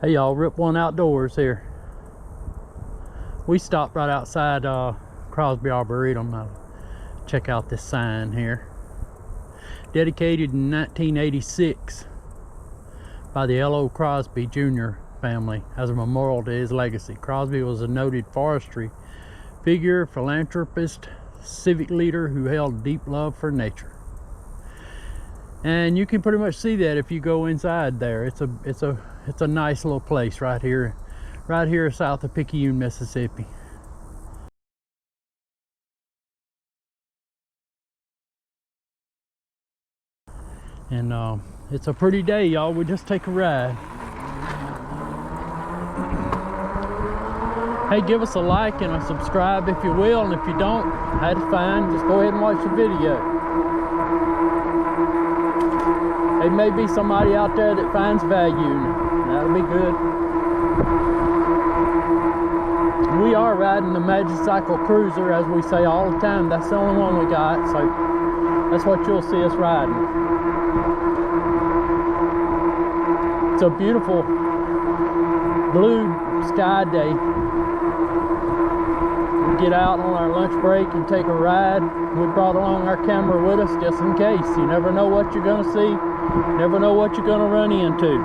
Hey y'all, Rip One Outdoors here. We stopped right outside Crosby Arboretum. Check out this sign here. Dedicated in 1986 by the L.O. Crosby Jr. family as a memorial to his legacy. Crosby was a noted forestry figure, philanthropist, civic leader who held deep love for nature. And you can pretty much see that if you go inside there. It's a nice little place right here south of Picayune, Mississippi. And it's a pretty day, y'all. We just take a ride. Hey, give us a like and a subscribe if you will, and if you don't, that's fine. Just go ahead and watch the video. There may be somebody out there that finds value. That'll be good. We are riding the Magicycle Cruiser, as we say all the time. That's the only one we got, so that's what you'll see us riding. It's a beautiful blue sky day. We get out on our lunch break and take a ride. We brought along our camera with us just in case. You never know what you're going to see. Never know what you're going to run into.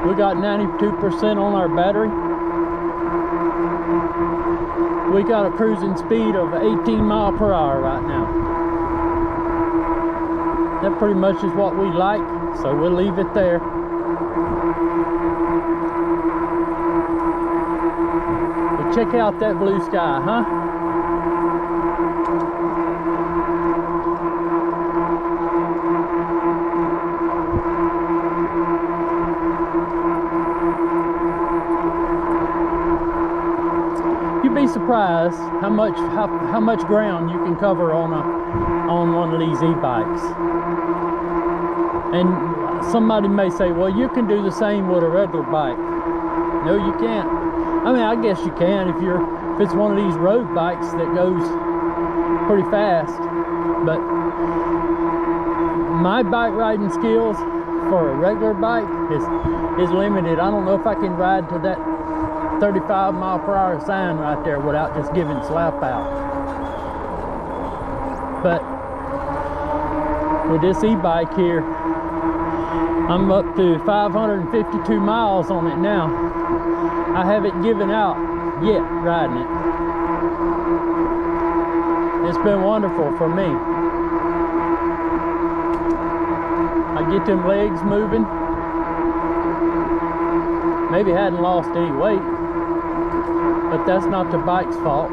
We got 92% on our battery. We got a cruising speed of 18 miles per hour right now. That pretty much is what we like, so we'll leave it there. But check out that blue sky, huh? You'd be surprised how much ground you can cover on one of these e-bikes. And somebody may say, well, you can do the same with a regular bike. No, you can't. I mean, I guess you can if it's one of these road bikes that goes pretty fast. But my bike riding skills for a regular bike is limited. I don't know if I can ride to that 35 mile per hour sign right there without just giving slap out. But with this e-bike here, I'm up to 552 miles on it now. I haven't given out yet riding it. It's been wonderful for me. I get them legs moving. Maybe hadn't lost any weight, but that's not the bike's fault.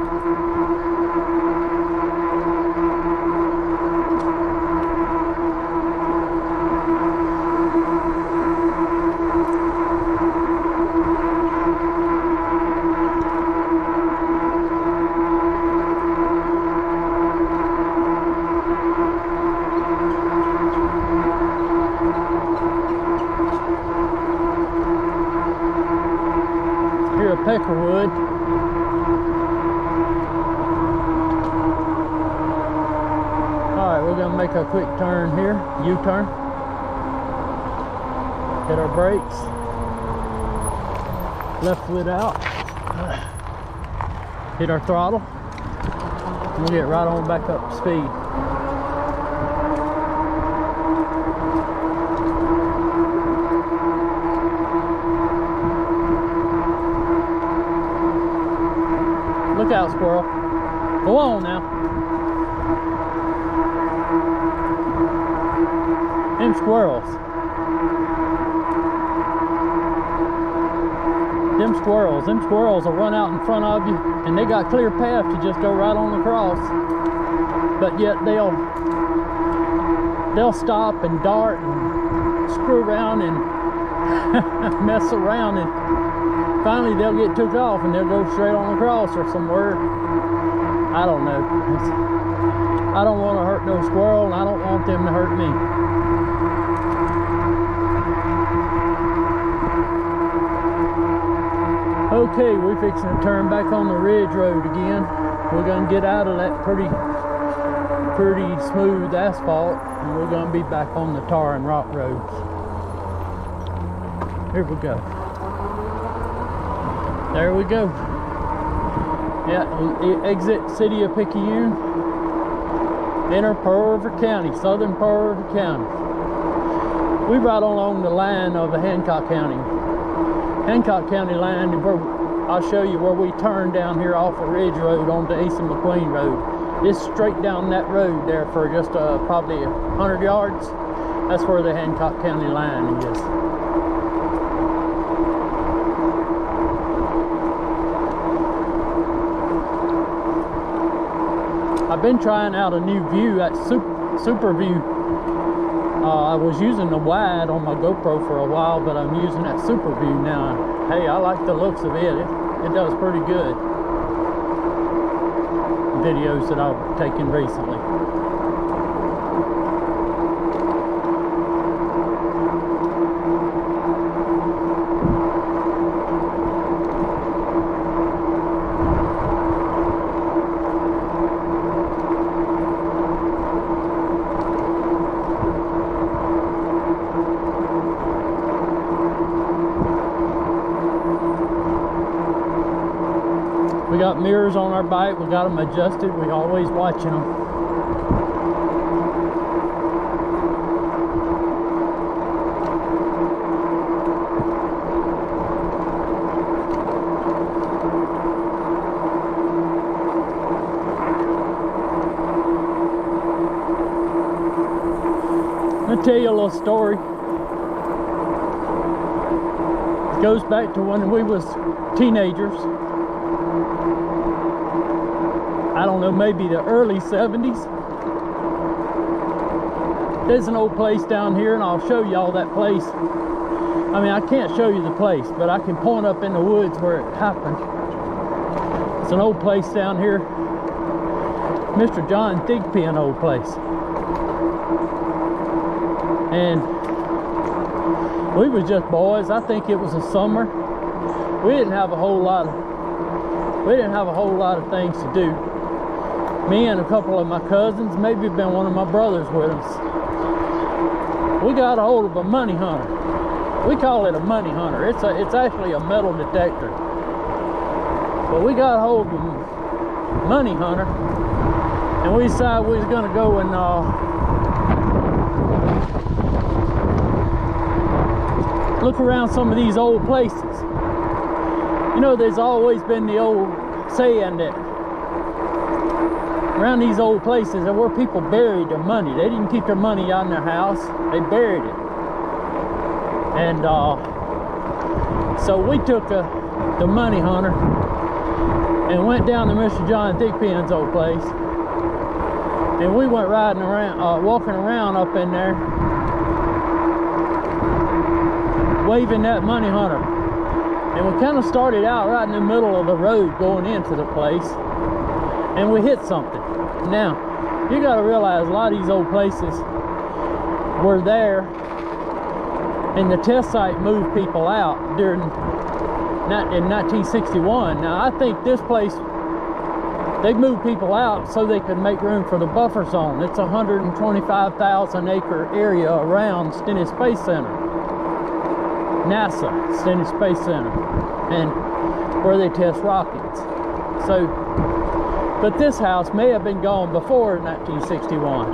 Here at Peckerwood. Alright, we're going to make a quick turn here, U-turn. Hit our brakes. Left foot out. Hit our throttle. We'll get right on back up to speed. Look out, squirrel. Go on now. Them squirrels. Them squirrels will run out in front of you, and they got clear path to just go right on across. But yet they'll stop and dart and screw around and mess around, and finally they'll get took off and they'll go straight on across or somewhere. I don't know. I don't want to hurt no squirrel, and I don't want them to hurt me. Okay, we're fixing to turn back on the ridge road again. We're going to get out of that pretty smooth asphalt, and we're going to be back on the tar and rock roads. Here we go. There we go. Yeah, exit city of Picayune. Enter Pearl River County, southern Pearl River County. We ride along the line of the Hancock County line, where I'll show you where we turn down here off of Ridge Road onto Asa McQueen Road. It's straight down that road there for just probably 100 yards. That's where the Hancock County line is. I've been trying out a new view at Super View. I was using the wide on my GoPro for a while, but I'm using that Super View now. Hey, I like the looks of it. It does pretty good. Videos that I've taken recently. We got mirrors on our bike. We got them adjusted. We always watching them. Let me tell you a little story. It goes back to when we was teenagers. I don't know, maybe the early 70s. There's an old place down here, and I'll show y'all that place. I mean, I can't show you the place, but I can point up in the woods where it happened. It's an old place down here. Mr. John Thigpen old place. And we was just boys. I think it was a summer. We didn't have a whole lot of things to do. Me and a couple of my cousins, maybe been one of my brothers with us. We got a hold of a money hunter. We call it a money hunter. It's actually a metal detector. But we got a hold of a money hunter, and we decided we was gonna go and look around some of these old places. You know, there's always been the old saying that around these old places are where people buried their money. They didn't keep their money out in their house. They buried it. And so we took the money hunter and went down to Mr. John Thigpen's old place. And we went riding around, walking around up in there, waving that money hunter. And we kind of started out right in the middle of the road going into the place, and we hit something. Now, you got to realize a lot of these old places were there, and the test site moved people out in 1961. Now, I think this place, they moved people out so they could make room for the buffer zone. It's a 125,000 acre area around Stennis Space Center. NASA, Stennis Space Center, and where they test rockets. So, but this house may have been gone before 1961.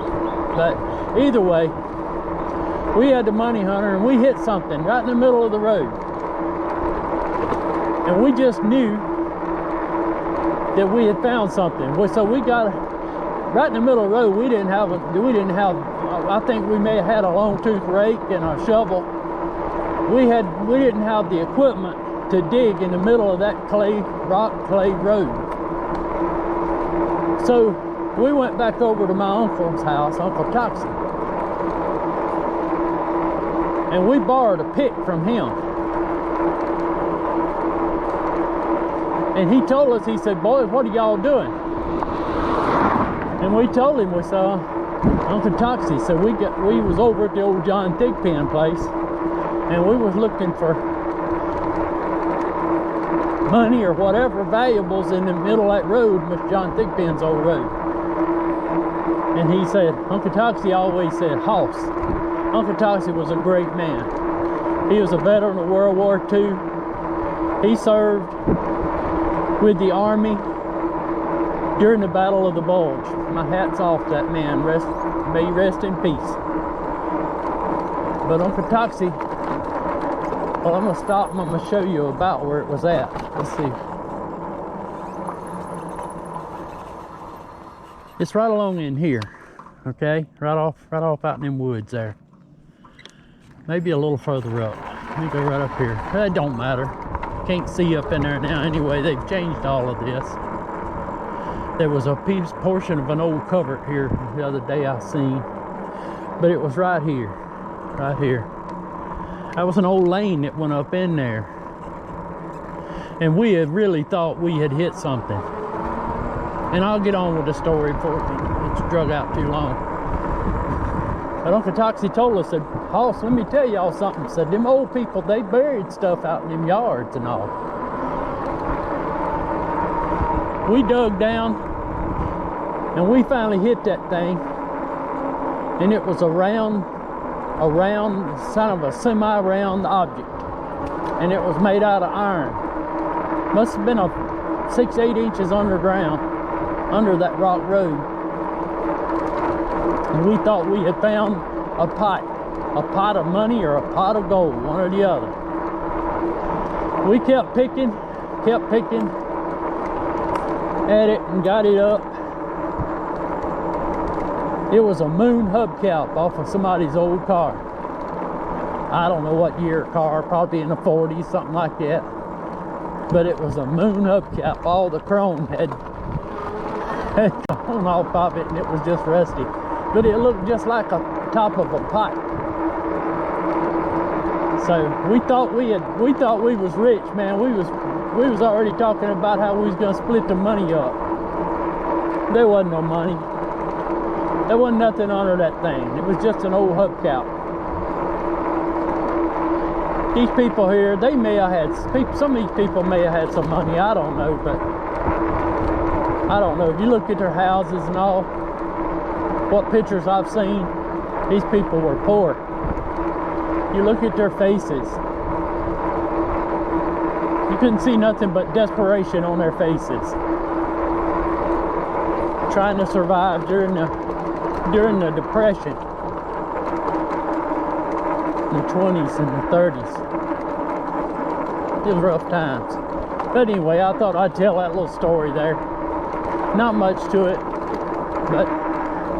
But either way, we had the money hunter and we hit something right in the middle of the road. And we just knew that we had found something. So we got right in the middle of the road. We didn't have, I think we may have had a long tooth rake and a shovel. We didn't have the equipment to dig in the middle of that rock clay road. So we went back over to my uncle's house, Uncle Toxie, and we borrowed a pick from him. And he told us, he said, "Boys, what are y'all doing?" And we told him, we saw Uncle Toxie said we was over at the old John Thigpen place, and we was looking for money or whatever valuables in the middle of that road, Mr. John Thigpen's old road. And he said, Uncle Toxie always said, "Hoss." Uncle Toxie was a great man. He was a veteran of World War II. He served with the Army during the Battle of the Bulge. My hat's off to that man. May he rest in peace. But Uncle Toxie, well, I'm gonna stop and I'm gonna show you about where it was at. Let's see. It's right along in here, okay? Right off out in them woods there. Maybe a little further up. Let me go right up here. It don't matter. Can't see up in there now anyway. They've changed all of this. There was a portion of an old covert here the other day I seen, but it was right here. Right here. That was an old lane that went up in there. And we had really thought we had hit something. And I'll get on with the story before it's drug out too long. But Uncle Toxie told us, said, Hoss, let me tell y'all something. Said, them old people, they buried stuff out in them yards and all. We dug down and we finally hit that thing. And it was a round, kind of a semi-round object, and it was made out of iron. Must have been a 6-8 inches underground, under that rock road. And we thought we had found a pot of money or a pot of gold, one or the other. We kept picking at it and got it up. It was a moon hubcap off of somebody's old car. I don't know what year car, probably in the 40s, something like that. But it was a moon hubcap. All the chrome had gone off of it and it was just rusty. But it looked just like a top of a pipe. So we thought we was rich, man. We was already talking about how we was gonna split the money up. There wasn't no money. There wasn't nothing under that thing. It was just an old hubcap. These people here, they may have had, some of these people may have had some money, I don't know, but I don't know. If you look at their houses and all, what pictures I've seen, these people were poor. You look at their faces, you couldn't see nothing but desperation on their faces. Trying to survive during the Depression, the 20s and the 30s. It was rough times. But anyway, I thought I'd tell that little story there. Not much to it, but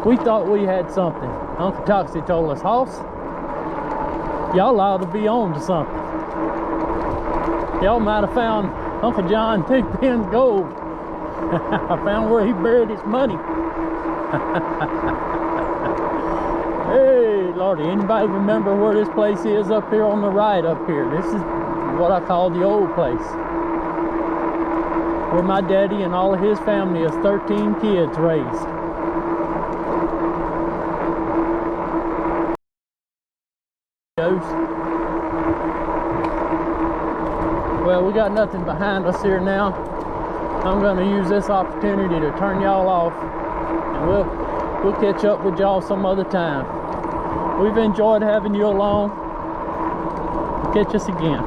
we thought we had something. Uncle Toxie told us, Hoss, y'all ought to be on to something. Y'all might have found Uncle John Pigpen's gold. I found where he buried his money. Hey, Lordy, anybody remember where this place is up here on the right up here? This is what I call the old place. Where my daddy and all of his family is 13 kids raised. Well, we got nothing behind us here now. I'm going to use this opportunity to turn y'all off, and we'll catch up with y'all some other time. We've enjoyed having you along. Catch us again.